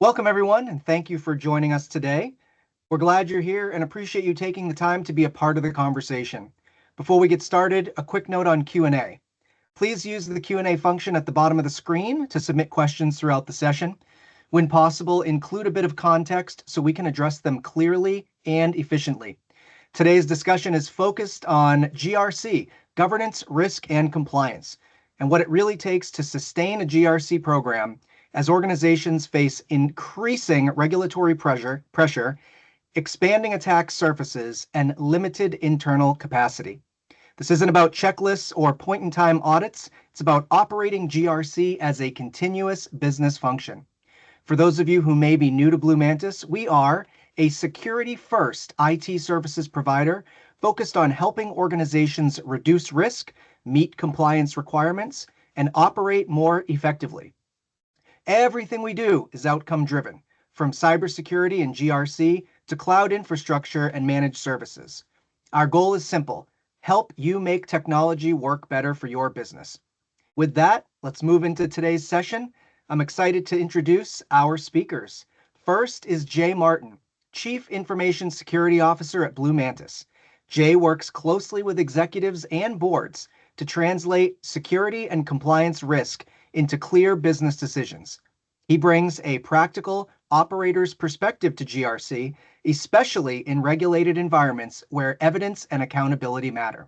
Welcome, everyone, and thank you for joining us today. We're glad you're here and appreciate you taking the time to be a part of the conversation. Before we get started, a quick note on Q&A. Please use the Q&A function at the bottom of the screen to submit questions throughout the session. When possible, include a bit of context so we can address them clearly and efficiently. Today's discussion is focused on GRC, governance, risk, and compliance, and what it really takes to sustain a GRC program as organizations face increasing regulatory pressure, expanding attack surfaces, and limited internal capacity. This isn't about checklists or point-in-time audits. It's about operating GRC as a continuous business function. For those of you who may be new to Blue Mantis, we are a security-first IT services provider focused on helping organizations reduce risk, meet compliance requirements, and operate more effectively. Everything we do is outcome-driven, from cybersecurity and GRC to cloud infrastructure and managed services. Our goal is simple: help you make technology work better for your business. With that, let's move into today's session. I'm excited to introduce our speakers. First is Jay Martin, Chief Information Security Officer at Blue Mantis. Jay works closely with executives and boards to translate security and compliance risk into clear business decisions. He brings a practical operator's perspective to GRC, especially in regulated environments where evidence and accountability matter.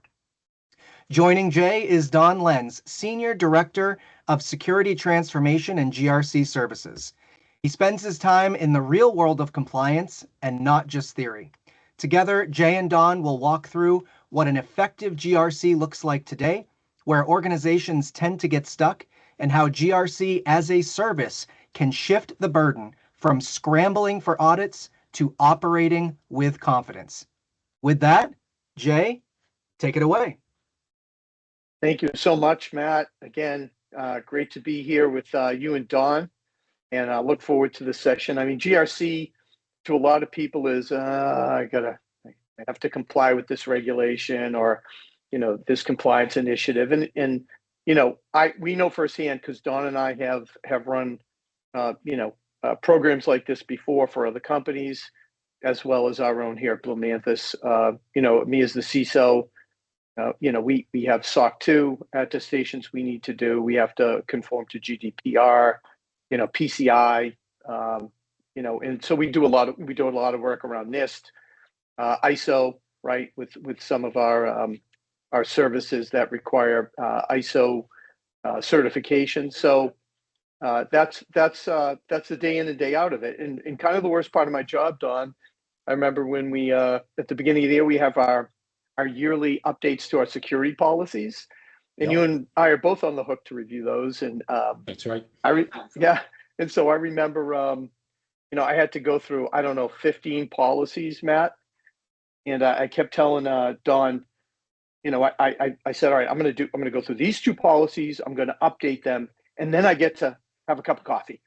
Joining Jay is Don Lenz, Senior Director of Security Transformation and GRC Services. He spends his time in the real world of compliance and not just theory. Together, Jay and Don will walk through what an effective GRC looks like today, where organizations tend to get stuck, and how GRC as a service can shift the burden from scrambling for audits to operating with confidence. With that, Jay, take it away. Thank you so much, Matt. Again, great to be here with you and Don, and I look forward to the session. I mean, GRC to a lot of people is I have to comply with this regulation or this compliance initiative, and we know firsthand because Don and I have run programs like this before for other companies, as well as our own here at Blue Mantis. Me as the CISO, we have SOC 2 attestations we need to do. We have to conform to GDPR, PCI, and so we do a lot of work around NIST, ISO, right, with some of our services that require ISO certification. So that's the day in and day out of it. And kind of the worst part of my job, Don, I remember when we at the beginning of the year we have our yearly updates to our security policies, and you and I are both on the hook to review those. And that's right. And so I remember I had to go through 15 policies, Matt, and I kept telling Don, I said, all right, I'm going to go through these two policies. I'm going to update them, and then I get to have a cup of coffee,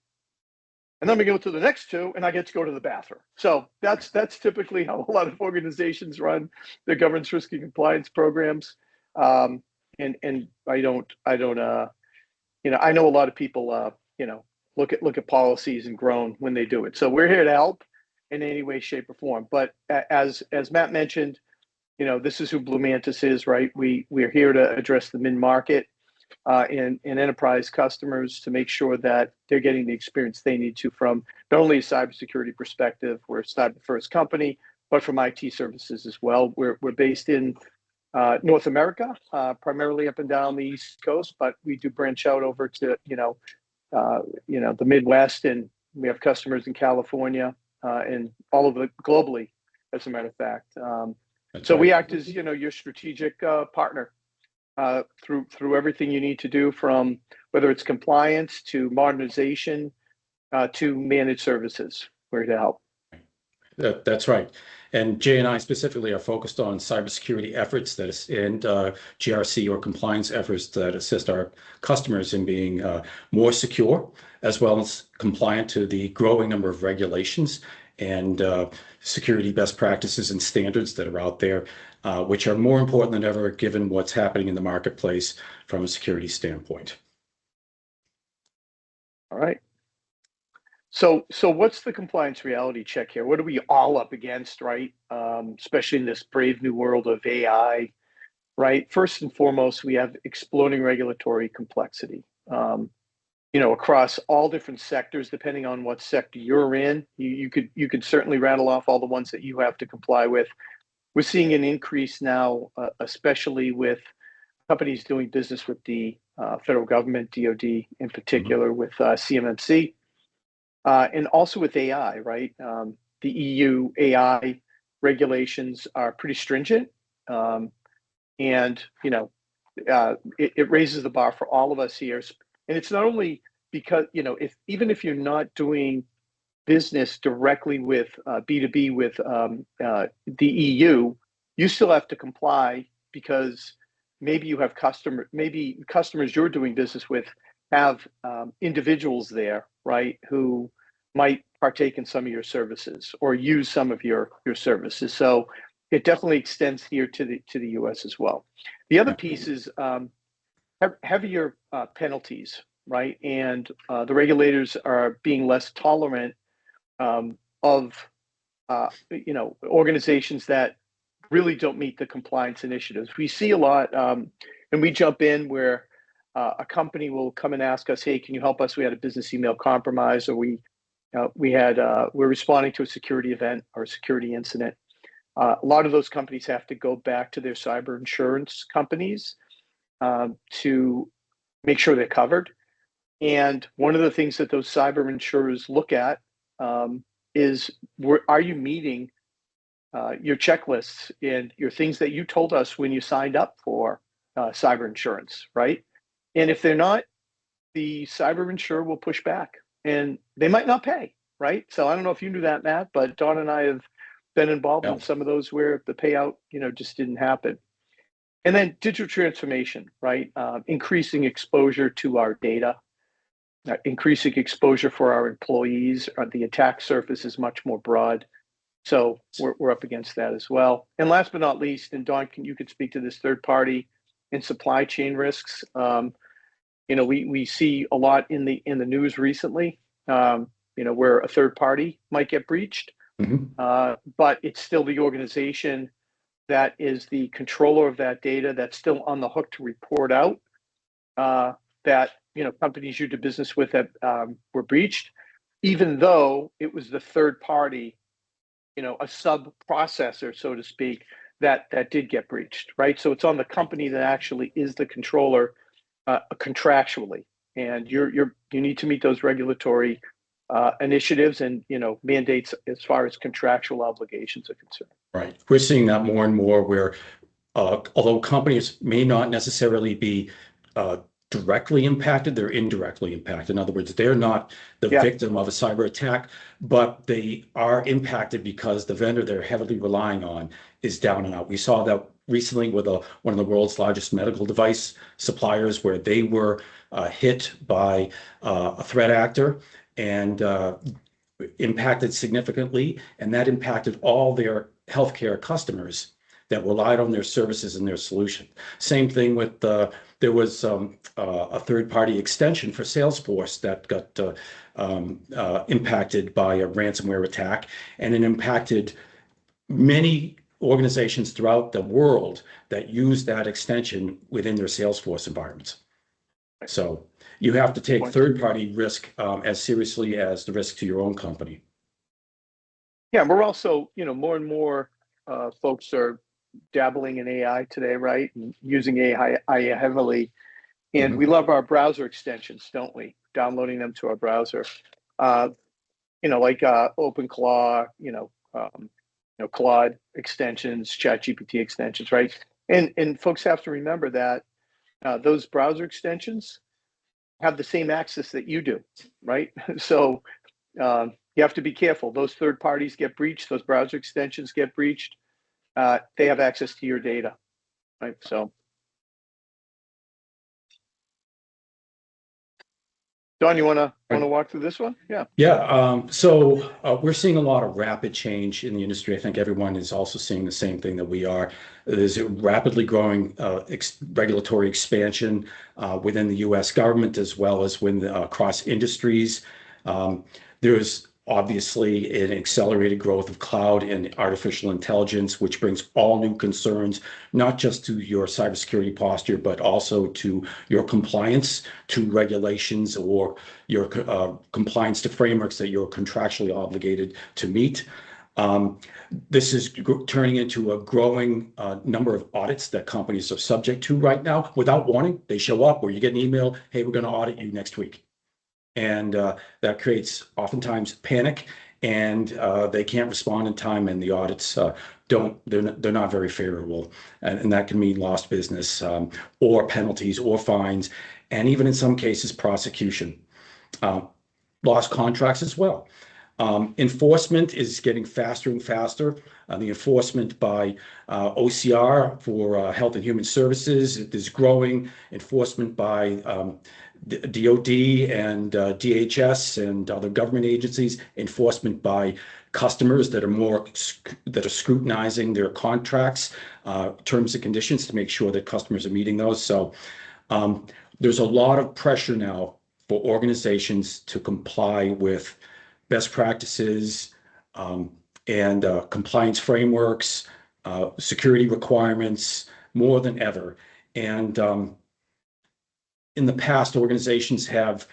and then we go to the next two, and I get to go to the bathroom. So that's typically how a lot of organizations run their governance, risk, and compliance programs. And I don't I know a lot of people look at policies and groan when they do it. So we're here to help in any way, shape, or form. But as Matt mentioned, this is who Blue Mantis is, right? We're here to address the mid-market and enterprise customers to make sure that they're getting the experience they need to from not only a cybersecurity perspective, we're a cyber-first company, but from IT services as well. We're based in North America, primarily up and down the East Coast, but we do branch out over to the Midwest, and we have customers in California and all over globally, as a matter of fact. So we act as your strategic partner through everything you need to do, from whether it's compliance to modernization to managed services. We're here to help. That's right. And Jay and I specifically are focused on cybersecurity efforts and GRC or compliance efforts that assist our customers in being more secure, as well as compliant to the growing number of regulations and security best practices and standards that are out there, which are more important than ever given what's happening in the marketplace from a security standpoint. All right. So what's the compliance reality check here? What are we all up against, right? Especially in this brave new world of AI, right? First and foremost, we have exploding regulatory complexity. Across all different sectors, depending on what sector you're in, you could certainly rattle off all the ones that you have to comply with. We're seeing an increase now, especially with companies doing business with the federal government, DoD in particular, with CMMC, and also with AI, right? The EU AI regulations are pretty stringent, and it raises the bar for all of us here. And it's not only because even if you're not doing business directly with B2B with the EU, you still have to comply because maybe customers you're doing business with have individuals there, right, who might partake in some of your services or use some of your services. So it definitely extends here to the US as well. The other piece is heavier penalties, right? And the regulators are being less tolerant of organizations that really don't meet the compliance initiatives. We see a lot, and we jump in where a company will come and ask us, "Hey, can you help us? We had a business email compromise, or we're responding to a security event or a security incident." A lot of those companies have to go back to their cyber insurance companies to make sure they're covered. And one of the things that those cyber insurers look at is, are you meeting your checklists and your things that you told us when you signed up for cyber insurance, right? And if they're not, the cyber insurer will push back and they might not pay, right? So I don't know if you knew that, Matt, but Don and I have been involved in some of those where the payout, just didn't happen. And then digital transformation, right? Increasing exposure to our data, increasing exposure for our employees. The attack surface is much more broad. So we're up against that as well. And last but not least, and Don, you could speak to this, third party and supply chain risks. We see a lot in the news recently, where a third party might get breached, but it's still the organization that is the controller of that data that's still on the hook to report out that companies you did business with that were breached, even though it was the third party, a sub processor, so to speak, that did get breached, right? So it's on the company that actually is the controller contractually, and you need to meet those regulatory initiatives and mandates as far as contractual obligations are concerned. Right. We're seeing that more and more where although companies may not necessarily be directly impacted, they're indirectly impacted. In other words, they're not the victim of a cyber attack, but they are impacted because the vendor they're heavily relying on is down and out. We saw that recently with one of the world's largest medical device suppliers, where they were hit by a threat actor and impacted significantly, and that impacted all their healthcare customers that relied on their services and their solution. Same thing with there was a third-party extension for Salesforce that got impacted by a ransomware attack, and it impacted many organizations throughout the world that use that extension within their Salesforce environments. So you have to take third-party risk as seriously as the risk to your own company. Yeah, we're also, more and more folks are dabbling in AI today, right? And using AI heavily. And we love our browser extensions, don't we? Downloading them to our browser. Like OpenClaw, Claude extensions, ChatGPT extensions, right? And folks have to remember that those browser extensions have the same access that you do, right? So you have to be careful. Those third parties get breached, those browser extensions get breached. They have access to your data, right? So, Don, you want to walk through this one? Yeah. Yeah. So we're seeing a lot of rapid change in the industry. I think everyone is also seeing the same thing that we are. There's a rapidly growing regulatory expansion within the U.S. government, as well as across industries. There's obviously an accelerated growth of cloud and artificial intelligence, which brings all new concerns, not just to your cybersecurity posture, but also to your compliance to regulations or your compliance to frameworks that you're contractually obligated to meet. This is turning into a growing number of audits that companies are subject to right now. Without warning, they show up or you get an email, hey, we're going to audit you next week. And that creates oftentimes panic, and they can't respond in time, and the audits they're not very favorable, and that can mean lost business or penalties or fines, and even in some cases prosecution, lost contracts as well. Enforcement is getting faster and faster. The enforcement by OCR for Health and Human Services is growing. Enforcement by DOD and DHS and other government agencies. Enforcement by customers that are scrutinizing their contracts, terms and conditions to make sure that customers are meeting those. So there's a lot of pressure now for organizations to comply with best practices and compliance frameworks, security requirements more than ever. And in the past, organizations have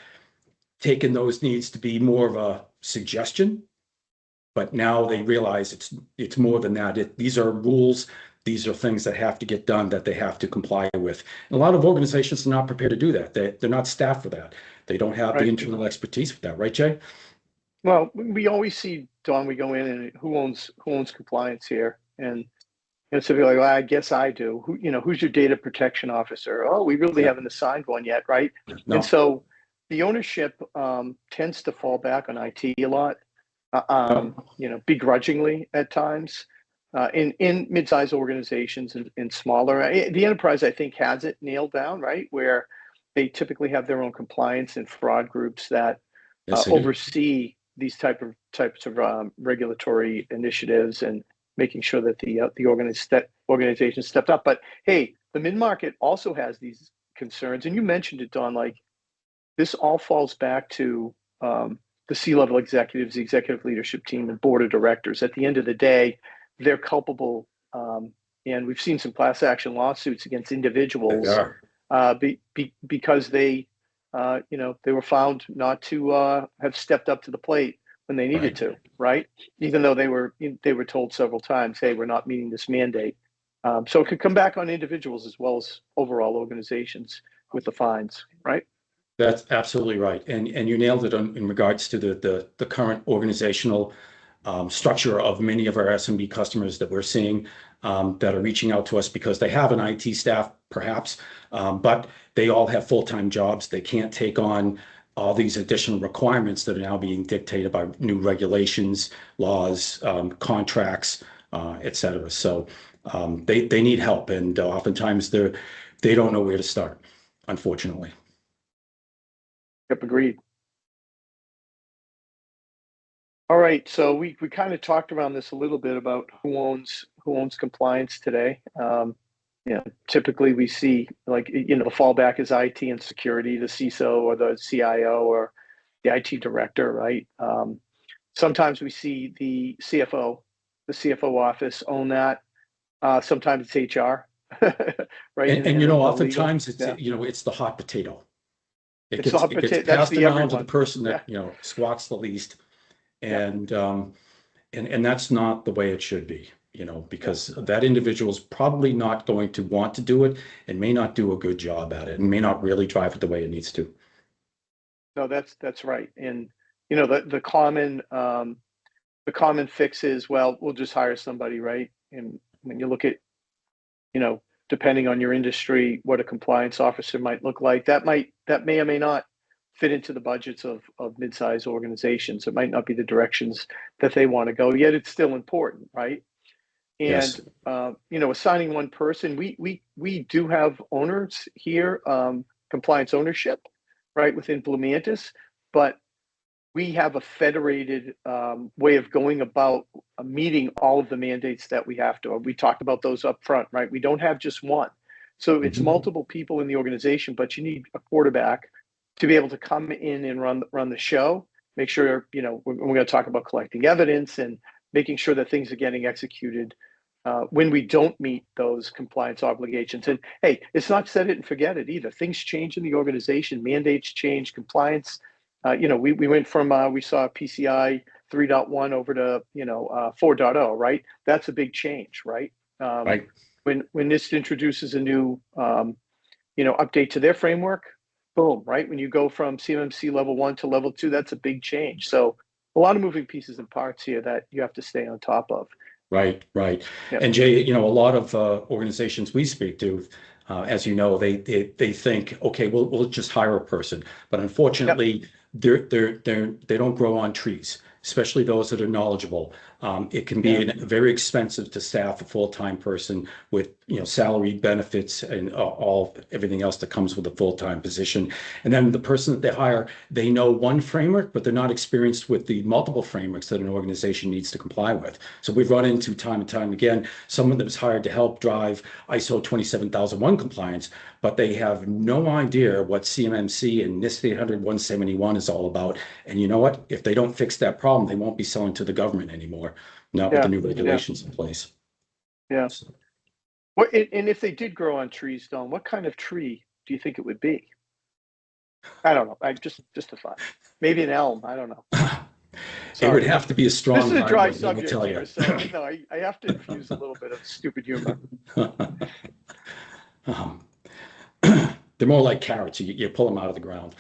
taken those needs to be more of a suggestion, but now they realize it's more than that. These are rules. These are things that have to get done, that they have to comply with. And a lot of organizations are not prepared to do that. They're not staffed for that. They don't have the internal expertise for that, right, Jay? Well, we always see, Don, we go in and who owns compliance here? And so they're like, well, I guess I do. Who's your data protection officer? Oh, we really haven't assigned one yet, right? No. And so the ownership tends to fall back on IT a lot, begrudgingly at times. In mid-sized organizations and smaller, the enterprise, I think, has it nailed down, right? Where they typically have their own compliance and fraud groups that oversee these types of regulatory initiatives and making sure that the organization stepped up. But hey, the mid-market also has these concerns, and you mentioned it, Don. Like, this all falls back to the C-level executives, the executive leadership team, and board of directors. At the end of the day, they're culpable, and we've seen some class action lawsuits against individuals because they were found not to have stepped up to the plate when they needed to, right? Even though they were told several times, hey, we're not meeting this mandate. So it could come back on individuals as well as overall organizations with the fines, right? That's absolutely right. And you nailed it in regards to the current organizational structure of many of our SMB customers that we're seeing that are reaching out to us because they have an IT staff, perhaps, but they all have full-time jobs. They can't take on all these additional requirements that are now being dictated by new regulations, laws, contracts, et cetera. So they need help, and oftentimes they don't know where to start, unfortunately. Yep, agreed. All right, so we kind of talked around this a little bit about who owns compliance today. Typically we see, like, the fallback is IT and security, the CISO or the CIO or the IT director, right? Sometimes we see the CFO office own that. Sometimes it's HR, right? And oftentimes it's the hot potato. It gets passed around to the person that squats the least. And that's not the way it should be, because that individual is probably not going to want to do it and may not do a good job at it and may not really drive it the way it needs to. No, that's right. And the common fix is, well, we'll just hire somebody, right? And when you look at depending on your industry, what a compliance officer might look like, that may or may not fit into the budgets of mid-sized organizations. It might not be the directions that they want to go, yet it's still important, right? And assigning one person, we do have owners here, compliance ownership, right, within Blumantis, but we have a federated way of going about meeting all of the mandates that we have to. We talked about those up front, right? We don't have just one. So it's multiple people in the organization, but you need a quarterback to be able to come in and run the show make sure, we're going to talk about collecting evidence and making sure that things are getting executed when we don't meet those compliance obligations. And hey, it's not set it and forget it either. Things change in the organization, mandates change, compliance. We went from, we saw PCI 3.1 over to, 4.0, right? That's a big change, right? Right. When NIST introduces a new, update to their framework, boom, right? When you go from CMMC level 1 to level 2, that's a big change. So a lot of moving pieces and parts here that you have to stay on top of. Right. Yep. And Jay, a lot of organizations we speak to, as you know, they think, okay, we'll just hire a person, but unfortunately, they don't grow on trees, especially those that are knowledgeable. It can be very expensive to staff a full-time person with salary, benefits, and everything else that comes with a full-time position. And then the person that they hire, they know one framework, but they're not experienced with the multiple frameworks that an organization needs to comply with. So we've run into time and time again someone that was hired to help drive ISO 27001 compliance, but they have no idea what CMMC and NIST 800-171 is all about. And you know what? If they don't fix that problem, they won't be selling to the government anymore, not with the new regulations in place. Yeah. So. Well, and if they did grow on trees, Don, what kind of tree do you think it would be? I don't know. Just a thought. Maybe an elm. I don't know. It would have to be a strong. This is a dry hardwood, let me subject tell here, you. so I have to infuse a little bit of stupid humor. They're more like carrots. You pull them out of the ground.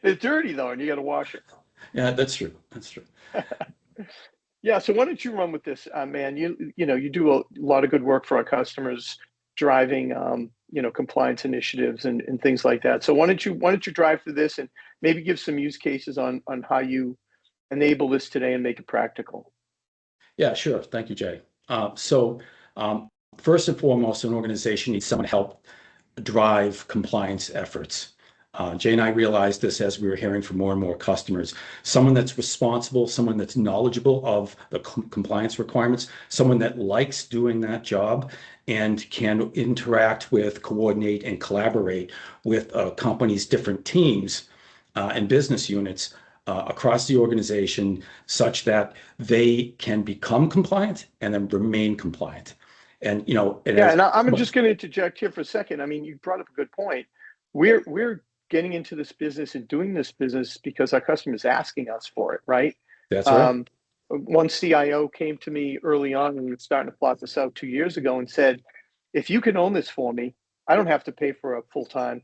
It's dirty though, and you got to wash it. Yeah, that's true. Yeah. So why don't you run with this, man? You do a lot of good work for our customers, driving compliance initiatives and things like that. So why don't you drive through this and maybe give some use cases on how you enable this today and make it practical? Yeah, sure. Thank you, Jay. First and foremost, an organization needs someone to help drive compliance efforts. Jay and I realized this as we were hearing from more and more customers. Someone that's responsible, someone that's knowledgeable of the compliance requirements, someone that likes doing that job and can interact with, coordinate, and collaborate with a company's different teams and business units across the organization such that they can become compliant and then remain compliant. And I'm just going to interject here for a second. I mean, you brought up a good point. We're getting into this business and doing this business because our customers asking us for it, right? That's right. One CIO came to me early on when we were starting to plot this out 2 years ago and said, if you can own this for me, I don't have to pay for a full-time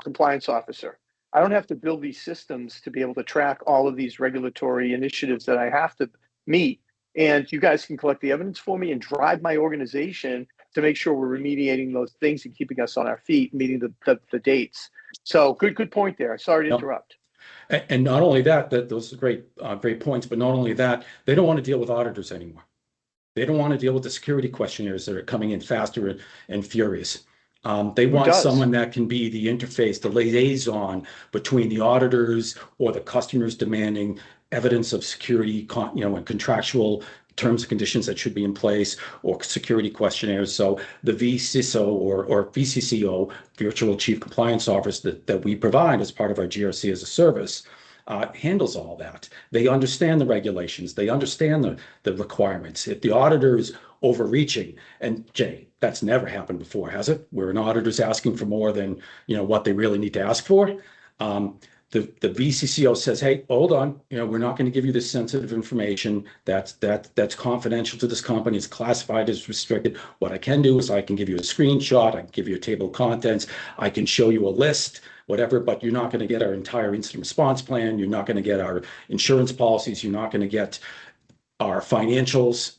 compliance officer. I don't have to build these systems to be able to track all of these regulatory initiatives that I have to meet. And you guys can collect the evidence for me and drive my organization to make sure we're remediating those things and keeping us on our feet, meeting the dates. So good point there. Sorry to interrupt. And not only that those are great points, but not only that, they don't want to deal with auditors anymore. They don't want to deal with the security questionnaires that are coming in faster and furious. They want someone that can be the interface, the liaison between the auditors or the customers demanding evidence of security, and contractual terms and conditions that should be in place, or security questionnaires. So the VCISO or VCCO, Virtual Chief Compliance Officer, that we provide as part of our GRC as a service, handles all that. They understand the regulations. They understand the requirements. If the auditor is overreaching, and Jay, that's never happened before, has it? Where an auditor's asking for more than what they really need to ask for. The VCCO says, hey, hold on, we're not going to give you this sensitive information that's confidential to this company. It's classified as restricted. What I can do is I can give you a screenshot. I can give you a table of contents. I can show you a list, whatever, but you're not going to get our entire incident response plan. You're not going to get our insurance policies. You're not going to get our financials.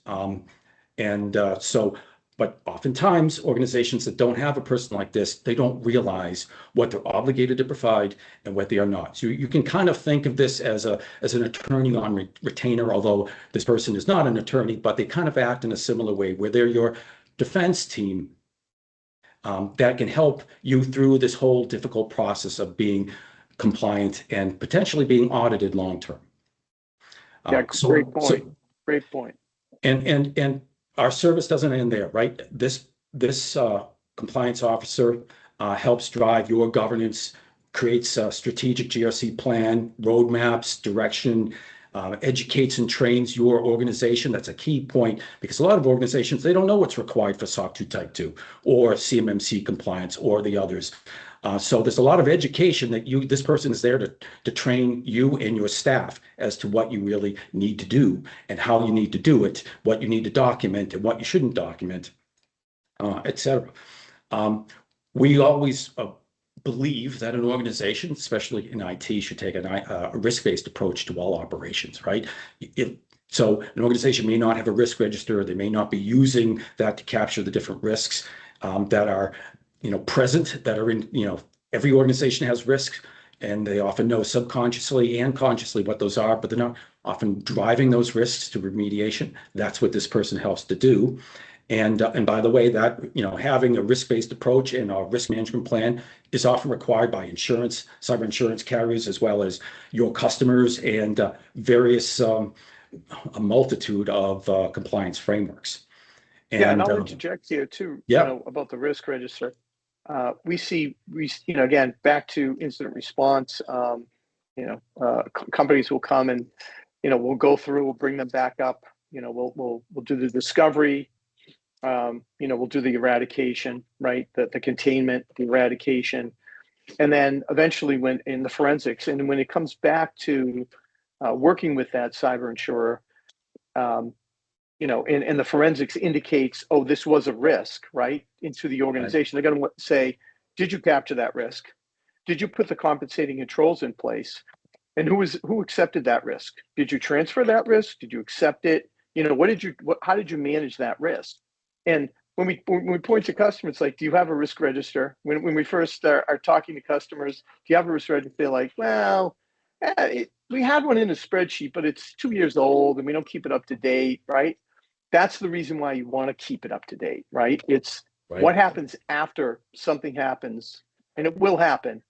But oftentimes organizations that don't have a person like this, they don't realize what they're obligated to provide and what they are not. So you can kind of think of this as an attorney on retainer, although this person is not an attorney, but they kind of act in a similar way where they're your defense team that can help you through this whole difficult process of being compliant and potentially being audited long-term. Great point. And our service doesn't end there, right? This compliance officer helps drive your governance, creates a strategic GRC plan, roadmaps, direction, educates and trains your organization. That's a key point because a lot of organizations, they don't know what's required for SOC 2 Type 2 or CMMC compliance or the others. So there's a lot of education that this person is there to train you and your staff as to what you really need to do and how you need to do it, what you need to document and what you shouldn't document, etc. We always believe that an organization, especially in IT, should take a risk-based approach to all operations, right? So an organization may not have a risk register. They may not be using that to capture the different risks that are, present, that are in, every organization has risks, and they often know subconsciously and consciously what those are, but they're not often driving those risks to remediation. That's what this person helps to do. And by the way, that, having a risk-based approach and a risk management plan is often required by cyber insurance carriers, as well as your customers and various, a multitude of compliance frameworks. And I'll interject here too, about the risk register. We see, again, back to incident response, companies will come and, we'll go through, we'll bring them back up, we'll do the discovery, we'll do the eradication, right? The containment, the eradication, and then eventually when in the forensics, and when it comes back to working with that cyber insurer, and the forensics indicates, oh, this was a risk, right? Into the organization. Right. They're going to say, did you capture that risk? Did you put the compensating controls in place? And who accepted that risk? Did you transfer that risk? Did you accept it? How did you manage that risk? And when we point to customers, it's like, do you have a risk register? When we first are talking to customers, do you have a risk register? They're like, well, we had one in a spreadsheet, but it's 2 years old and we don't keep it up to date, right? That's the reason why you want to keep it up to date, right? It's right. What happens after something happens, and it will happen.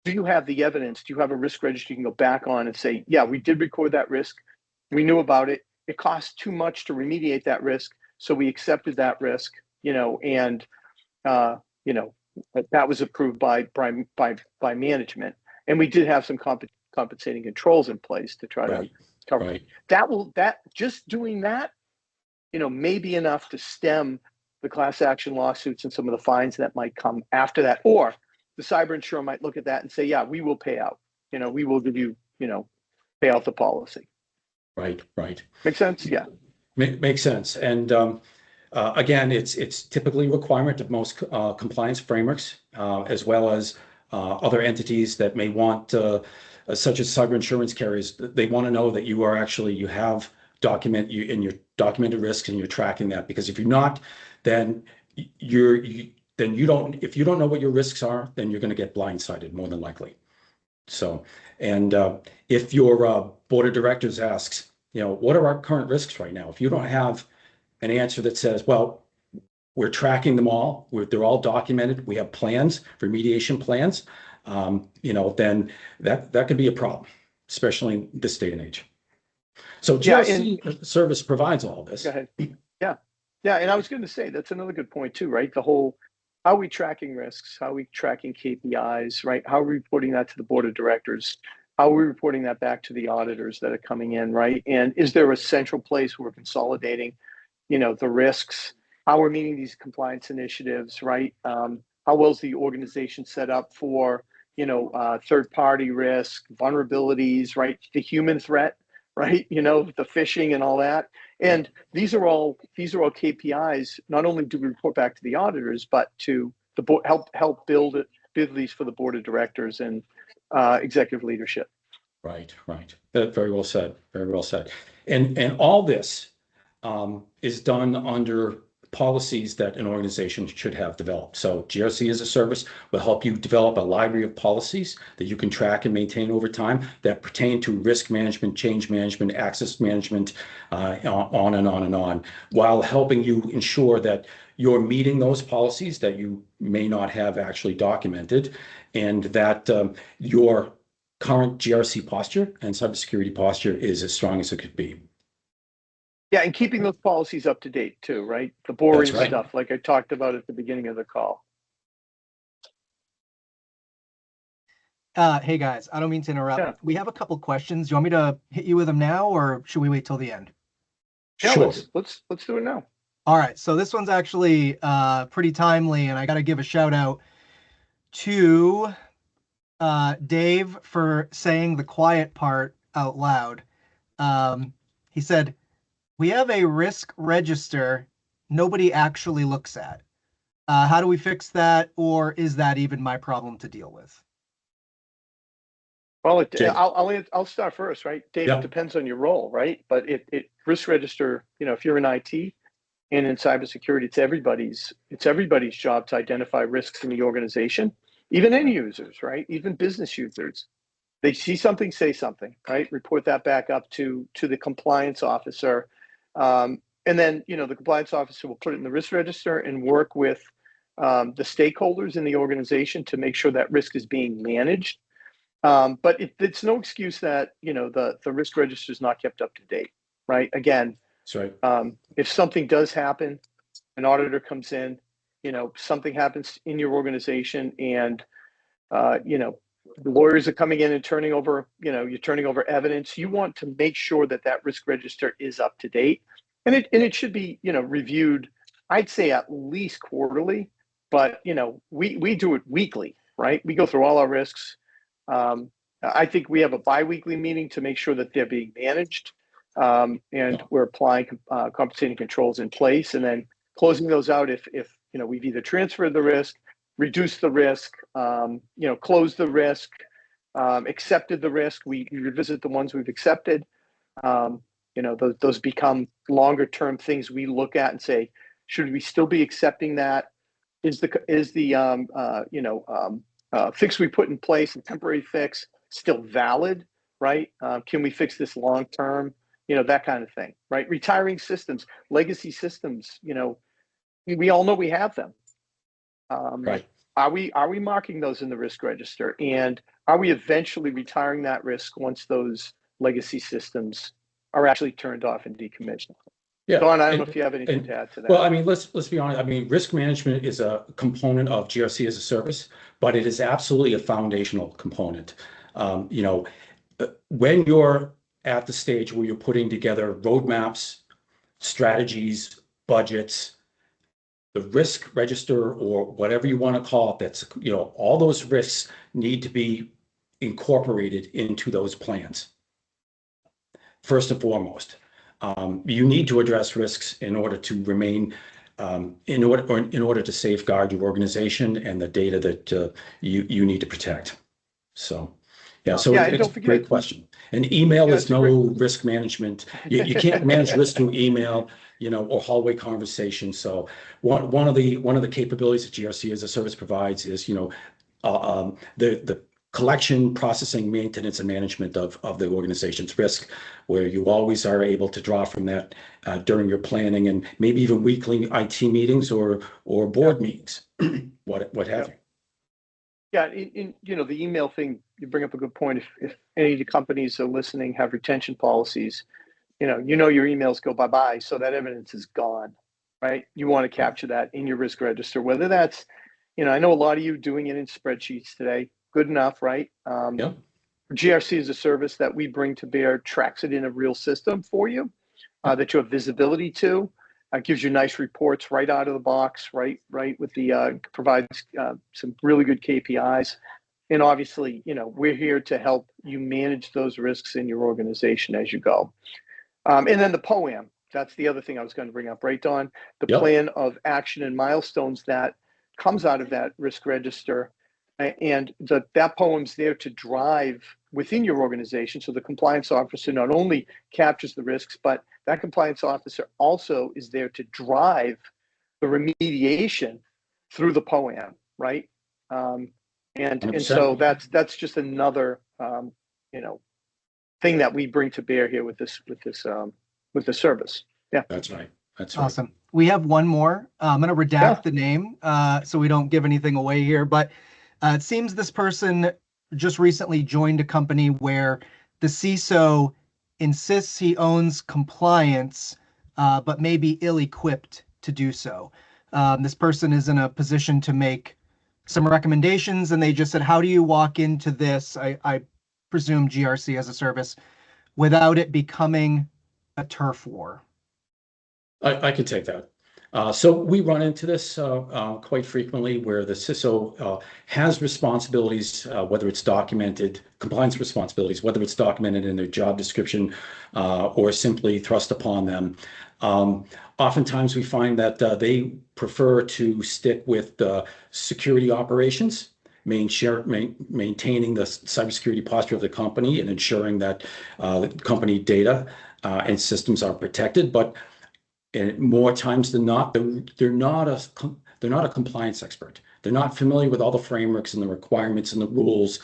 Do you have the evidence? Do you have a risk register you can go back on and say, yeah, we did record that risk. We knew about it. It costs too much to remediate that risk. So we accepted that risk, and that was approved by management. And we did have some compensating controls in place to try to cover. Right. That just doing that, may be enough to stem the class action lawsuits and some of the fines that might come after that. Or the cyber insurer might look at that and say, yeah, we will pay out. We will give you, pay out the policy. Right. Make sense? Yeah. Makes sense. And again, it's typically a requirement of most compliance frameworks, as well as other entities that may want, such as cyber insurance carriers. They want to know that you have you're documented risks and you're tracking that. Because if you're not, then you don't. If you don't know what your risks are, then you're going to get blindsided more than likely. So, and if your board of directors asks, what are our current risks right now? If you don't have an answer that says, well, we're tracking them all, they're all documented, we have plans, remediation plans, then that could be a problem, especially in this day and age. So GRC service provides all this. Go ahead. Yeah. And I was going to say, that's another good point too, right? The whole, how are we tracking risks? How are we tracking KPIs, right? How are we reporting that to the board of directors? How are we reporting that back to the auditors that are coming in, right? And is there a central place where we're consolidating, the risks? How we're meeting these compliance initiatives, right? How well is the organization set up for, third-party risk, vulnerabilities, right? The human threat, right? The phishing and all that. And these are all KPIs. Not only do we report back to the auditors, but to the board, help build these for the board of directors and executive leadership. Right. Very well said. And all this is done under policies that an organization should have developed. So GRC as a service will help you develop a library of policies that you can track and maintain over time that pertain to risk management, change management, access management, on and on and on, while helping you ensure that you're meeting those policies that you may not have actually documented, and that your current GRC posture and cybersecurity posture is as strong as it could be. Yeah, and keeping those policies up to date too, right? The boring stuff, like I talked about at the beginning of the call. Hey guys, I don't mean to interrupt. Yeah. We have a couple questions. Do you want me to hit you with them now, or should we wait till the end? Yeah, Sure. let's do it now. All right, so this one's actually pretty timely, and I got to give a shout out to Dave for saying the quiet part out loud. He said, "We have a risk register nobody actually looks at. How do we fix that, or is that even my problem to deal with?" Well, Jay. I'll start first, right? Dave, Yeah. it depends on your role, right? But it risk register, if you're in IT and in cybersecurity, it's everybody's job to identify risks in the organization, even end users, right? Even business users. They see something, say something, right? Report that back up to the compliance officer. And then, the compliance officer will put it in the risk register and work with the stakeholders in the organization to make sure that risk is being managed. But it's no excuse that, the risk register is not kept up to date, right? Again, That's right. if something does happen, an auditor comes in, something happens in your organization and, lawyers are coming in and turning over, you're turning over evidence. You want to make sure that that risk register is up to date, and it should be, reviewed. I'd say at least quarterly, but we do it weekly, right? We go through all our risks. I think we have a biweekly meeting to make sure that they're being managed, and we're applying compensating controls in place, and then closing those out if we've either transferred the risk, reduced the risk, closed the risk, accepted the risk. We revisit the ones we've accepted. Those become longer term things we look at and say, should we still be accepting that? Is the fix we put in place, a temporary fix, still valid, right? Can we fix this long term? That kind of thing, right? Retiring systems, legacy systems, we all know we have them. Right. Are we marking those in the risk register? And are we eventually retiring that risk once those legacy systems are actually turned off and decommissioned? Yeah. Don, I don't know if you have anything to add to that. Well, I mean, let's be honest. I mean, risk management is a component of GRC as a service, but it is absolutely a foundational component. When you're at the stage where you're putting together roadmaps, strategies, budgets, the risk register, or whatever you want to call it, that's, all those risks need to be incorporated into those plans. First and foremost, you need to address risks in order to remain, in order to safeguard your organization and the data that you need to protect. So, yeah. So it's a great question. And email is no risk management. You can't manage risk through email, or hallway conversations. So one of the capabilities that GRC as a service provides is, the collection, processing, maintenance, and management of the organization's risk, where you always are able to draw from that during your planning and maybe even weekly IT meetings or board meetings, what have you. Yeah, the email thing, you bring up a good point. If any of the companies are listening have retention policies, your emails go bye-bye, so that evidence is gone, right? You want to capture that in your risk register, whether that's, I know a lot of you doing it in spreadsheets today. Good enough, right? Yeah. GRC is a service that we bring to bear, tracks it in a real system for you, that you have visibility to. Gives you nice reports right out of the box, right with the provides some really good KPIs, and obviously, we're here to help you manage those risks in your organization as you go. And then the POAM, that's the other thing I was going to bring up, right, Don? The plan of action and milestones that comes out of that risk register, and that POAM's there to drive within your organization. So the compliance officer not only captures the risks, but that compliance officer also is there to drive the remediation through the POAM, right? And so that's just another thing that we bring to bear here with the service. Yeah, that's right. That's awesome. We have one more. I'm going to redact the name so we don't give anything away here, but it seems this person just recently joined a company where the CISO insists he owns compliance, but may be ill-equipped to do so. This person is in a position to make some recommendations, and they just said, how do you walk into this? I presume GRC as a service without it becoming a turf war? I can take that. So we run into this quite frequently where the CISO has responsibilities, whether it's documented, compliance responsibilities, whether it's documented in their job description or simply thrust upon them. Oftentimes we find that they prefer to stick with security operations, maintaining the cybersecurity posture of the company and ensuring that the company data and systems are protected. But and more times than not, they're not a compliance expert. They're not familiar with all the frameworks and the requirements and the rules.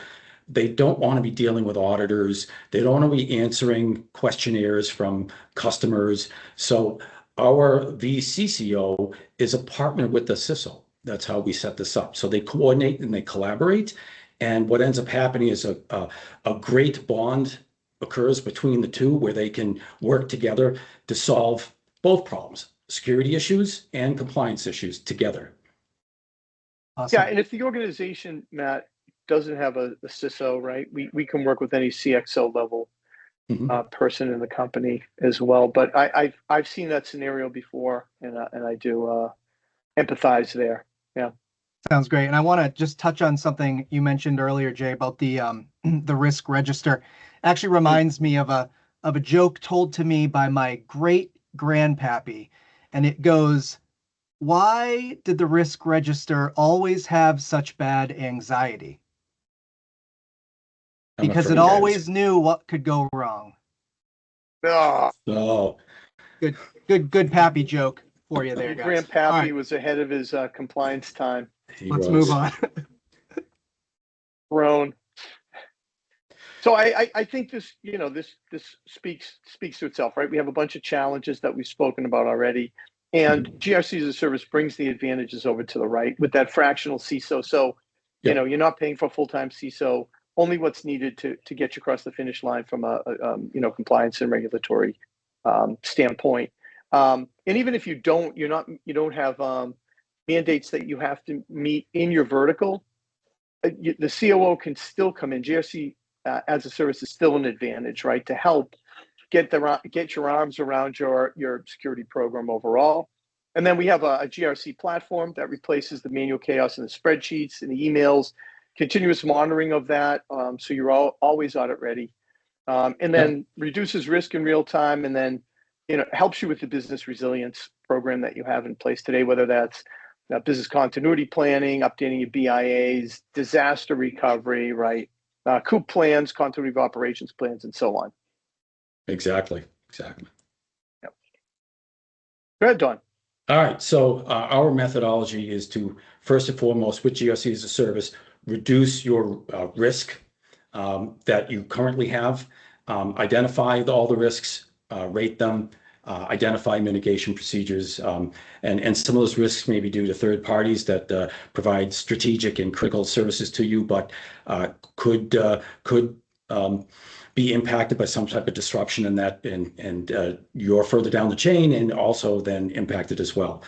They don't want to be dealing with auditors. They don't want to be answering questionnaires from customers. So our VCCO is a partner with the CISO. That's how we set this up. So they coordinate and they collaborate. And what ends up happening is a great bond occurs between the two where they can work together to solve both problems, security issues and compliance issues together. Awesome. Yeah, and if the organization, Matt, doesn't have a CISO, right, we can work with any CXO level person in the company as well. But I've seen that scenario before, and I do empathize there. Yeah. Sounds great. And I want to just touch on something you mentioned earlier, Jay, about the the risk register. Actually reminds me of a joke told to me by my great grandpappy, and it goes, why did the risk register always have such bad anxiety? Because it always knew what could go wrong. Oh, Good pappy joke for you there, guys. Grandpappy was ahead of his compliance time. Let's move on. Grown. So I think this, this speaks to itself, right? We have a bunch of challenges that we've spoken about already, and GRC as a service brings the advantages over to the right with that fractional CISO. So, you're not paying for a full-time CISO, only what's needed to get you across the finish line from a compliance and regulatory standpoint. And even if you don't have mandates that you have to meet in your vertical, the COO can still come in. GRC as a service is still an advantage, right? To help get your arms around your security program overall. And then we have a GRC platform that replaces the manual chaos in the spreadsheets and the emails, continuous monitoring of that, so you're always audit ready, and then reduces risk in real time, and then helps you with the business resilience program that you have in place today, whether that's business continuity planning, updating your BIAs, disaster recovery, right? COOP plans, continuity of operations plans, and so on. Exactly. Yep. Go ahead, Don. All right. So our methodology is to, first and foremost, with GRC as a service, reduce your risk that you currently have, identify all the risks, rate them, identify mitigation procedures, and some of those risks may be due to third parties that provide strategic and critical services to you, but could be impacted by some type of disruption in that, and you're further down the chain and also then impacted as well.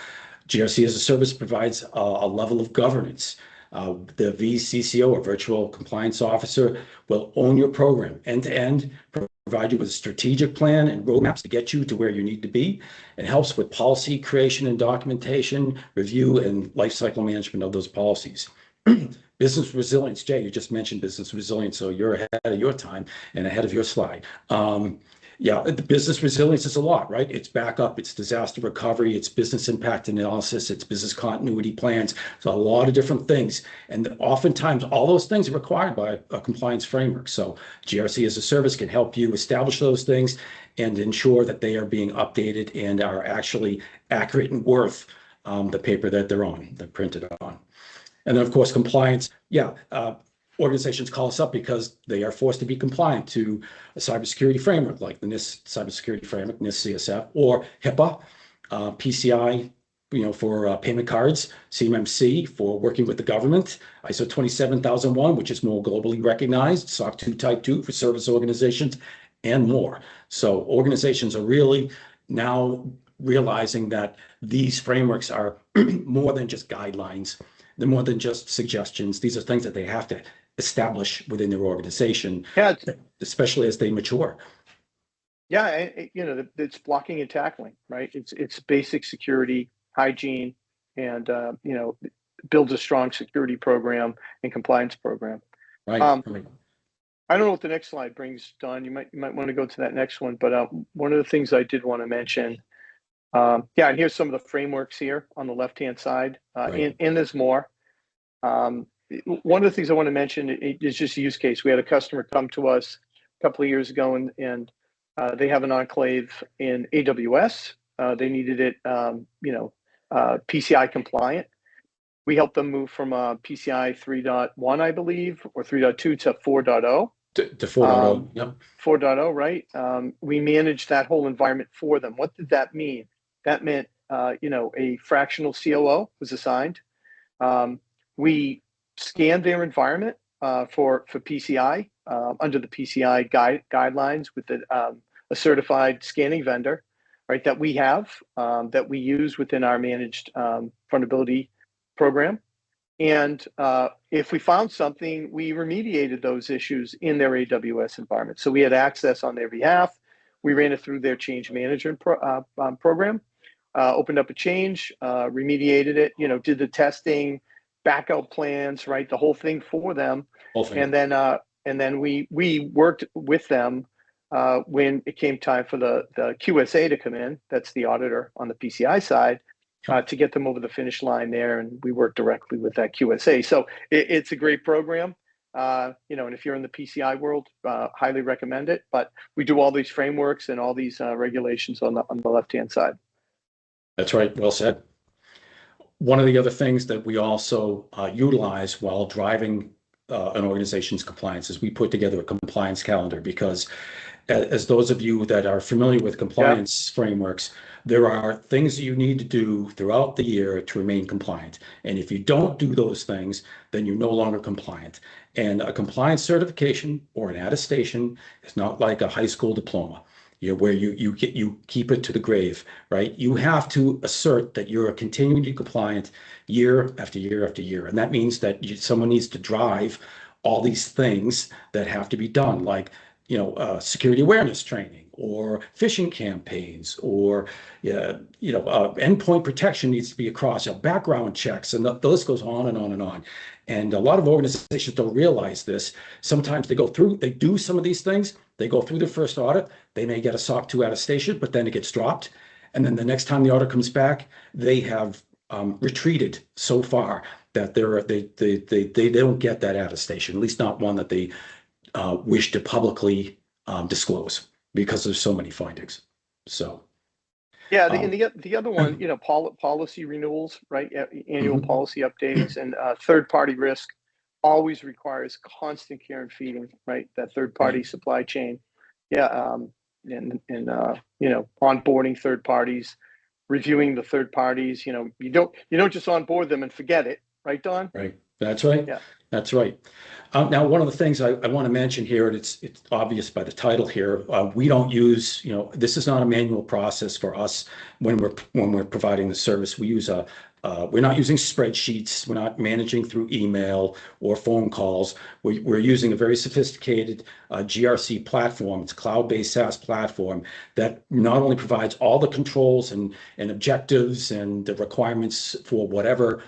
GRC as a service provides a level of governance. The VCCO, or Virtual Compliance Officer, will own your program end to end, provide you with a strategic plan and roadmaps to get you to where you need to be. It helps with policy creation and documentation, review, and lifecycle management of those policies. Business resilience, Jay, you just mentioned business resilience, so you're ahead of your time and ahead of your slide. The business resilience is a lot, right? It's backup, it's disaster recovery, it's business impact analysis, it's business continuity plans. So a lot of different things. And oftentimes all those things are required by a compliance framework. So GRC as a service can help you establish those things and ensure that they are being updated and are actually accurate and worth the paper that they're printed on. And then of course, compliance, organizations call us up because they are forced to be compliant to a cybersecurity framework like the NIST cybersecurity framework, NIST CSF, or HIPAA, PCI, for payment cards, CMMC for working with the government, ISO 27001, which is more globally recognized, SOC 2 Type 2 for service organizations, and more. So organizations are really now realizing that these frameworks are more than just guidelines. They're more than just suggestions. These are things that they have to establish within their organization, Yeah, especially as they mature. yeah, it's blocking and tackling, right? It's basic security, hygiene, and builds a strong security program and compliance program. Right. Right. I don't know what the next slide brings, Don. You might want to go to that next one. But one of the things I did want to mention, and here's some of the frameworks here on the left-hand side, Right. and there's more. One of the things I want to mention is just a use case. We had a customer come to us a couple of years ago, and they have an enclave in AWS. They needed it, PCI compliant. We helped them move from PCI 3.1, I believe, or 3.2 to 4.0. To 4.0. Yep. 4.0, right? We managed that whole environment for them. What did that mean? That meant, a fractional COO was assigned. We scanned their environment for PCI under the PCI guidelines with a certified scanning vendor, right? That we have that we use within our managed vulnerability program. And if we found something, we remediated those issues in their AWS environment. So we had access on their behalf. We ran it through their change management program, opened up a change, remediated it, did the testing, backup plans, right? The whole thing for them. And then we worked with them when it came time for the QSA to come in. That's the auditor on the PCI side. To get them over the finish line there, and we work directly with that QSA. So it's a great program, and if you're in the PCI world, highly recommend it. But we do all these frameworks and all these regulations on the left-hand side. That's right. Well said. One of the other things that we also utilize while driving an organization's compliance is we put together a compliance calendar, because as those of you that are familiar with compliance frameworks, there are things that you need to do throughout the year to remain compliant. And if you don't do those things, then you're no longer compliant. And a compliance certification or an attestation is not like a high school diploma, where you keep it to the grave, right? You have to assert that you're continuing to be compliant year after year after year. And that means that someone needs to drive all these things that have to be done, like security awareness training or phishing campaigns, or endpoint protection needs to be across, background checks, and the list goes on and on and on. And a lot of organizations don't realize this. Sometimes they do some of these things, they go through their first audit, they may get a SOC 2 attestation, but then it gets dropped. And then the next time the audit comes back, they have retreated so far that they don't get that attestation, at least not one that they wish to publicly disclose, because there's so many findings. So and the other one, policy renewals, right? Annual policy updates, and third-party risk always requires constant care and feeding, right? That third-party supply chain, and onboarding third parties, reviewing the third parties. You don't just onboard them and forget it, right, Don? Right. That's right. Yeah. That's right. Now, one of the things I want to mention here, and it's obvious by the title here, we don't use, this is not a manual process for us when we're providing the service. We use we're not using spreadsheets. We're not managing through email or phone calls. We're using a very sophisticated GRC platform. It's a cloud-based SaaS platform that not only provides all the controls and objectives and the requirements for whatever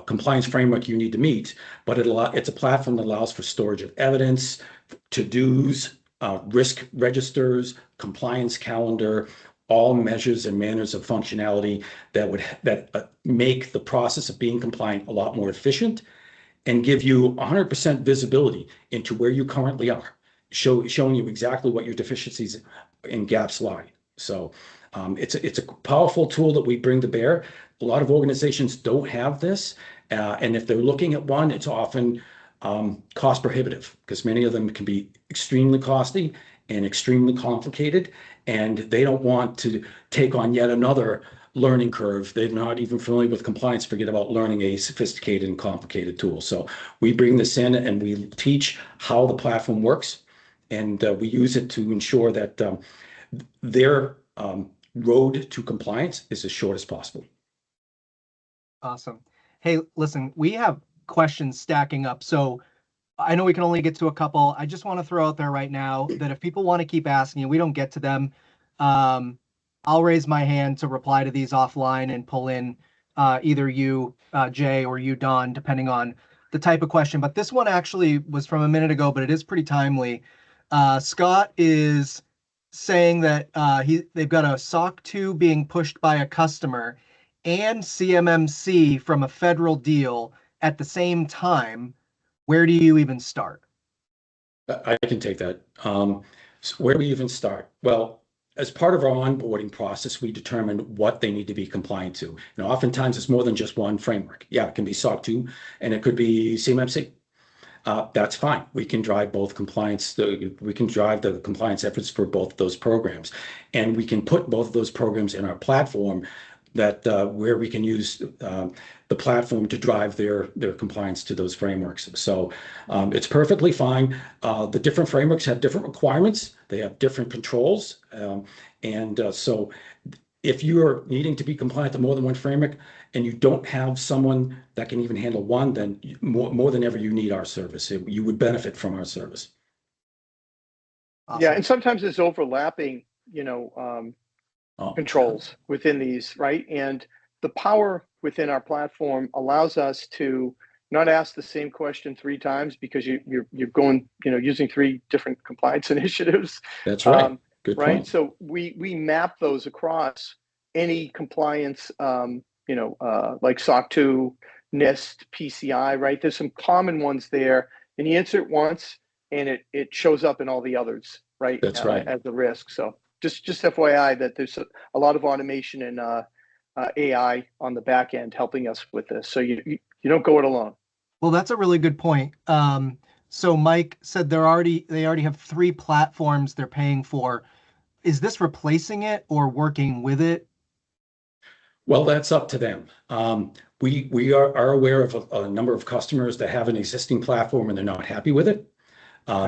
compliance framework you need to meet, but it's a platform that allows for storage of evidence, to-dos, risk registers, compliance calendar, all measures and manners of functionality that make the process of being compliant a lot more efficient, and give you 100% visibility into where you currently are, showing you exactly what your deficiencies and gaps lie. So it's a powerful tool that we bring to bear. A lot of organizations don't have this, and if they're looking at one, it's often cost prohibitive, because many of them can be extremely costly and extremely complicated, and they don't want to take on yet another learning curve. They're not even familiar with compliance, forget about learning a sophisticated and complicated tool. So we bring this in and we teach how the platform works, and we use it to ensure that their road to compliance is as short as possible. Awesome. Hey, listen, we have questions stacking up. So I know we can only get to a couple. I just want to throw out there right now that if people want to keep asking and we don't get to them, um, I'll raise my hand to reply to these offline and pull in either you, Jay, or you, Don, depending on the type of question. But this one actually was from a minute ago, but it is pretty timely. Scott is saying that they've got a SOC 2 being pushed by a customer and CMMC from a federal deal at the same time. Where do you even start? I can take that. So where do we even start? Well, as part of our onboarding process, we determine what they need to be compliant to. Oftentimes it's more than just one framework. Yeah, it can be SOC 2 and it could be CMMC. That's fine. We can drive both compliance. We can drive the compliance efforts for both of those programs, and we can put both of those programs in our platform that where we can use the platform to drive their compliance to those frameworks. So it's perfectly fine. The different frameworks have different requirements. They have different controls, so if you are needing to be compliant to more than one framework and you don't have someone that can even handle one, then more than ever, you need our service. You would benefit from our service. Awesome. Yeah, and sometimes there's overlapping, controls within these, right? And the power within our platform allows us to not ask the same question 3 times because you're going, using 3 different compliance initiatives. That's right. Good right. point. So we map those across any compliance, like SOC 2, NIST, PCI, right? There's some common ones there, and you answer it once, and it shows up in all the others, right? That's right. As a risk. So just FYI that there's a lot of automation and AI on the back end helping us with this. So you don't go it alone. Well, that's a really good point. So Mike said they already have 3 platforms they're paying for. Is this replacing it or working with it? Well, that's up to them. We are aware of a number of customers that have an existing platform and they're not happy with it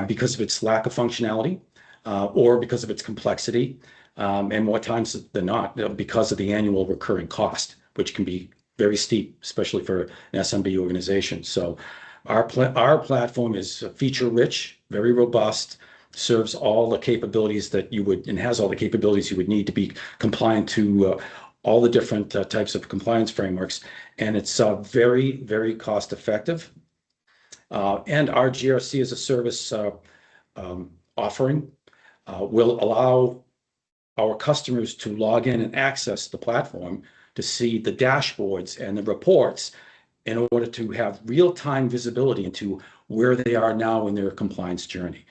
because of its lack of functionality or because of its complexity. And more times than not, because of the annual recurring cost, which can be very steep, especially for an SMB organization. So our platform is feature rich, very robust, serves all the capabilities that you would, and has all the capabilities you would need to be compliant to all the different types of compliance frameworks. And it's very, very cost effective. And our GRC as a service offering will allow our customers to log in and access the platform to see the dashboards and the reports in order to have real-time visibility into where they are now in their compliance journey.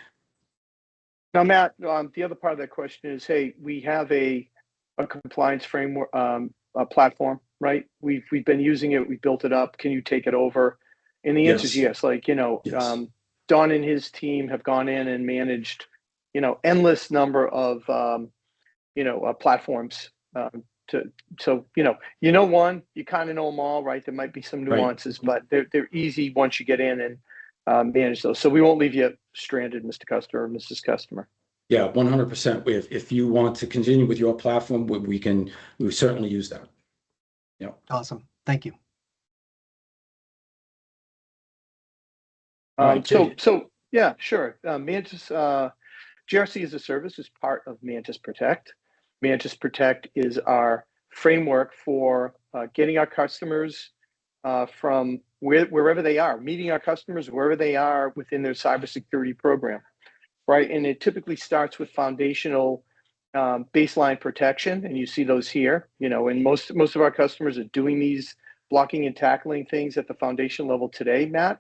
Now, Matt, the other part of that question is, hey, we have a compliance framework platform, right? We've been using it. We built it up. Can you take it over? And the answer is yes. Like, Yes. Don and his team have gone in and managed, endless number of, platforms. One, you kind of know them all, right? There might be some nuances, but they're easy once you get in and manage those. So we won't leave you stranded, Mr. Customer or Mrs. Customer. Yeah, 100%. If you want to continue with your platform, we certainly use that. Yeah. Awesome. Thank you. So yeah, sure. Mantis GRC as a service is part of Mantis Protect. Mantis Protect is our framework for getting our customers from wherever they are, meeting our customers wherever they are within their cybersecurity program, right? And it typically starts with foundational baseline protection, and you see those here. And most of our customers are doing these blocking and tackling things at the foundation level today, Matt.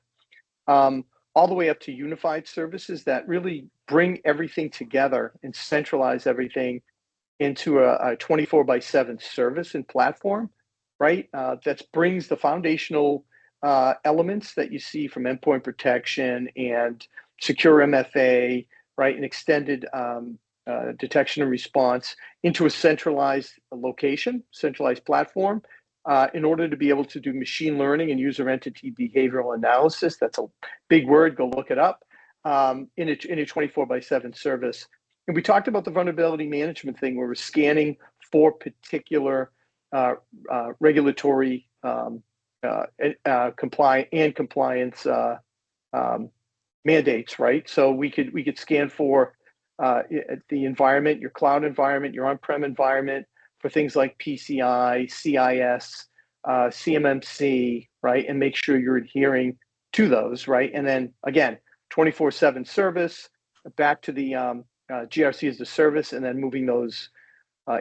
All the way up to unified services that really bring everything together and centralize everything into a 24/7 service and platform, right? That brings the foundational elements that you see from endpoint protection and secure MFA, right, and extended detection and response into a centralized location, centralized platform, in order to be able to do machine learning and user entity behavioral analysis. That's a big word, go look it up, in a 24/7 service. And we talked about the vulnerability management thing where we're scanning for particular regulatory compliance mandates, right? So we could scan for the environment, your cloud environment, your on-prem environment, for things like PCI, CIS, CMMC, right? And make sure you're adhering to those, right? And then again, 24/7 service, back to the GRC as a service, and then moving those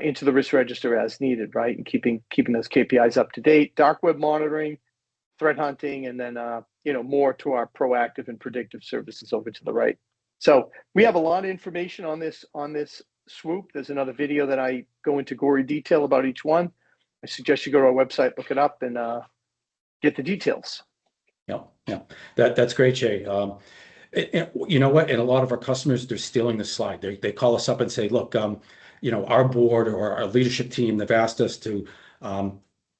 into the risk register as needed, right? And keeping those KPIs up to date, dark web monitoring, threat hunting, and then more to our proactive and predictive services over to the right. So we have a lot of information on this swoop. There's another video that I go into gory detail about each one. I suggest you go to our website, look it up, and get the details. Yeah, that's great, Jay. You know what? And a lot of our customers, they're stealing the slide. They call us up and say, look, our board or our leadership team, they've asked us to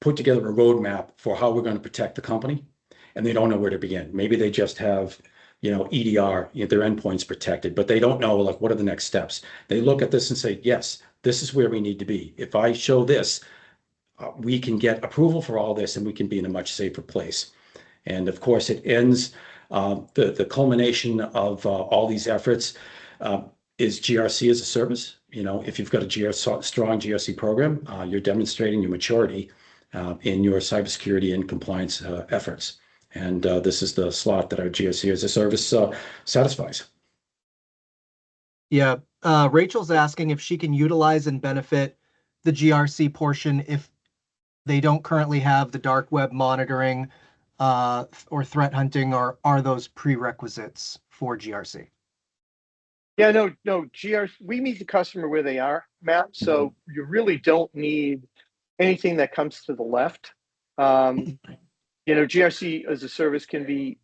put together a roadmap for how we're going to protect the company, and they don't know where to begin. Maybe they just have, EDR, their endpoints protected, but they don't know, like, what are the next steps? They look at this and say, yes, this is where we need to be. If I show this, we can get approval for all this, and we can be in a much safer place. And of course, it ends, the culmination of all these efforts is GRC as a service. If you've got a strong GRC program, you're demonstrating your maturity in your cybersecurity and compliance efforts. And this is the slot that our GRC as a service satisfies. Yeah, Rachel's asking if she can utilize and benefit the GRC portion if they don't currently have the dark web monitoring or threat hunting, or are those prerequisites for GRC? Yeah, no, GRC, we meet the customer where they are, Matt. So you really don't need anything that comes to the left. GRC as a service can be,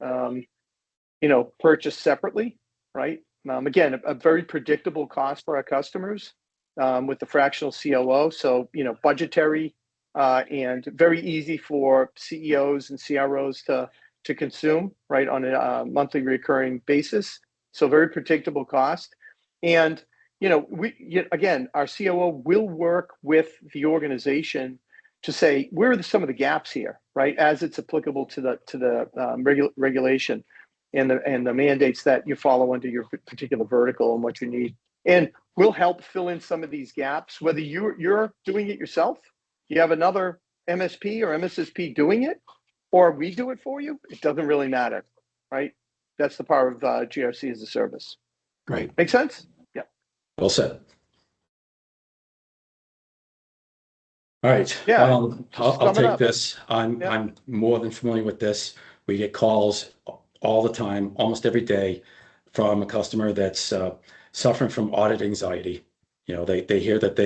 purchased separately, right? Again, a very predictable cost for our customers with the fractional COO. So, budgetary and very easy for CEOs and CROs to consume, right, on a monthly recurring basis. So very predictable cost. And, again, our COO will work with the organization to say, where are some of the gaps here, right, as it's applicable to the regulation and the mandates that you follow under your particular vertical and what you need. And we'll help fill in some of these gaps, whether you're doing it yourself, you have another MSP or MSSP doing it, or we do it for you. It doesn't really matter, right? That's the power of GRC as a service. Great. Make sense? Yeah. Well said. All right. Yeah. I'll take this. I'm more than familiar with this. We get calls all the time, almost every day, from a customer that's suffering from audit anxiety. They hear that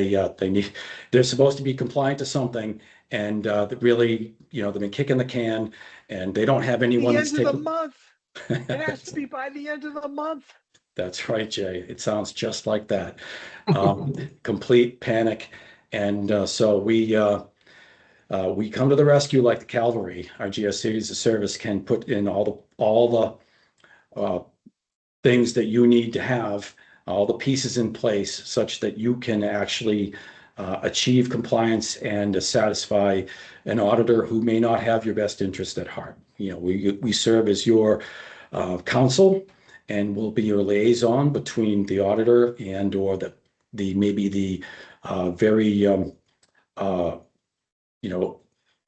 they're supposed to be compliant to something, and really, they've been kicking the can, and they don't have anyone that's taking. The end of the month. It has to be by the end of the month. That's right, Jay. It sounds just like that. Complete panic. And so we come to the rescue like the cavalry. Our GRC as a service can put in all the things that you need to have, all the pieces in place, such that you can actually achieve compliance and satisfy an auditor who may not have your best interest at heart. We serve as your counsel, and we'll be your liaison between the auditor and or the very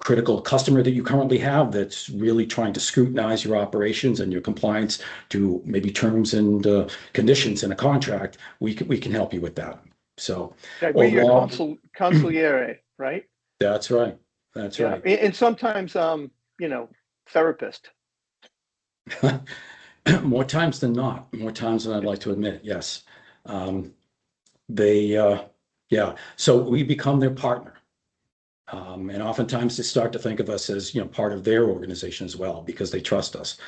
critical customer that you currently have that's really trying to scrutinize your operations and your compliance to maybe terms and conditions in a contract. We can help you with that. So we're your consigliere, right? That's right. That's right. And sometimes, therapist. More times than not. More times than I'd like to admit. Yes. So we become their partner. And oftentimes they start to think of us as, part of their organization as well, because they trust us.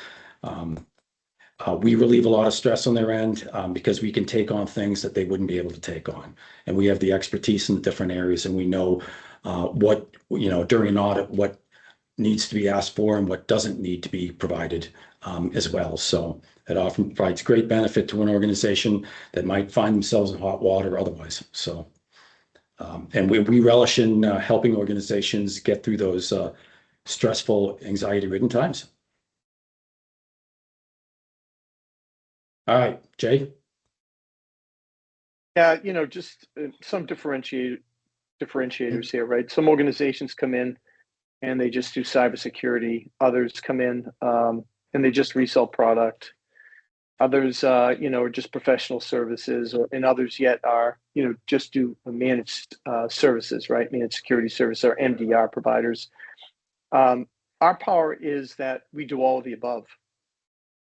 We relieve a lot of stress on their end because we can take on things that they wouldn't be able to take on. And we have the expertise in the different areas, and we know what, during an audit, what needs to be asked for and what doesn't need to be provided as well. So it often provides great benefit to an organization that might find themselves in hot water otherwise. So, and we relish in helping organizations get through those stressful, anxiety-ridden times. All right, Jay. Yeah, just some differentiators here, right? Some organizations come in and they just do cybersecurity. Others come in and they just resell product. Others, are just professional services, and others yet are, just do managed services, right? Managed security service or MDR providers. Our power is that we do all of the above,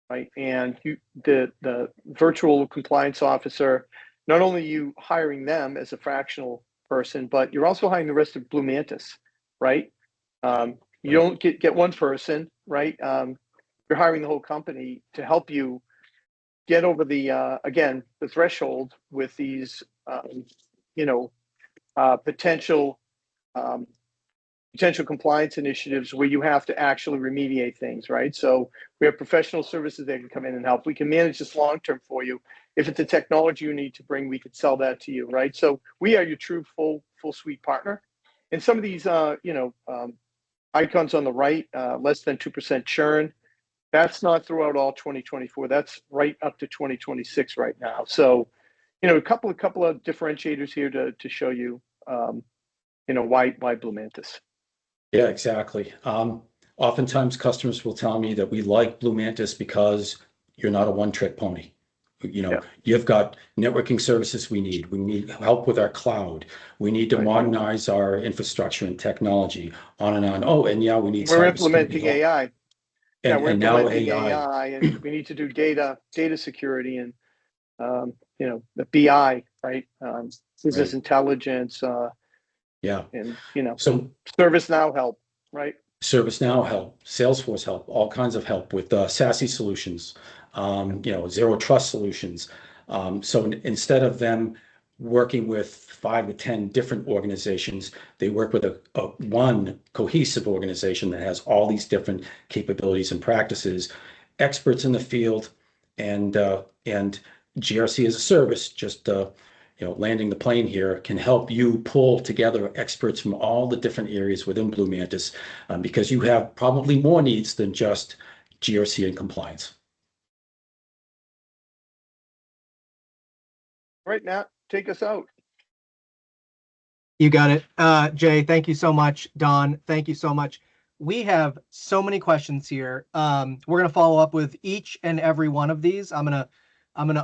right? And the virtual compliance officer, not only you hiring them as a fractional person, but you're also hiring the rest of Blue Mantis, right? You don't get one person, right? You're hiring the whole company to help you get over the again the threshold with these potential potential compliance initiatives where you have to actually remediate things, right? So we have professional services that can come in and help. We can manage this long term for you. If it's a technology you need to bring, we could sell that to you, right? So we are your true full suite partner. And some of these icons on the right, less than 2% churn. That's not throughout all 2024. That's right up to 2026 right now. So, a couple of differentiators here to show you, why Blue Mantis. Yeah, exactly. Oftentimes customers will tell me that we like Blue Mantis because you're not a one-trick pony. Yeah. You've got networking services we need. We need help with our cloud. We need to modernize our infrastructure and technology, on and on. Oh, and yeah, we need We're implementing cybersecurity help. AI. Yeah, we're And now implementing AI. AI, and we need to do data security and the BI, right? Business intelligence. Yeah. And So ServiceNow help, right? ServiceNow help, Salesforce help, all kinds of help with SASE solutions, zero trust solutions. So instead of them working with 5 to 10 different organizations, they work with a one cohesive organization that has all these different capabilities and practices, experts in the field, and GRC as a service, just landing the plane here, can help you pull together experts from all the different areas within Blue Mantis, because you have probably more needs than just GRC and compliance. Right, Matt, take us out. You got it. Jay, thank you so much. Don, thank you so much. We have so many questions here. We're going to follow up with each and every one of these. I'm gonna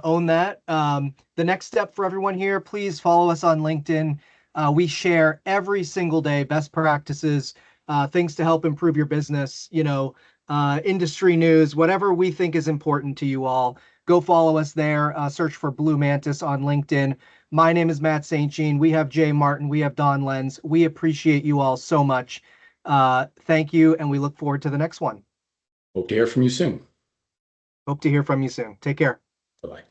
own that. The next step for everyone here, please follow us on LinkedIn. We share every single day best practices, things to help improve your business, industry news, whatever we think is important to you all. Go follow us there. Search for Blue Mantis on LinkedIn. My name is Matt St. Jean. We have Jay Martin. We have Don Lenz. We appreciate you all so much. Thank you, and we look forward to the next one. Hope to hear from you soon. Hope to hear from you soon. Take care. Bye-bye.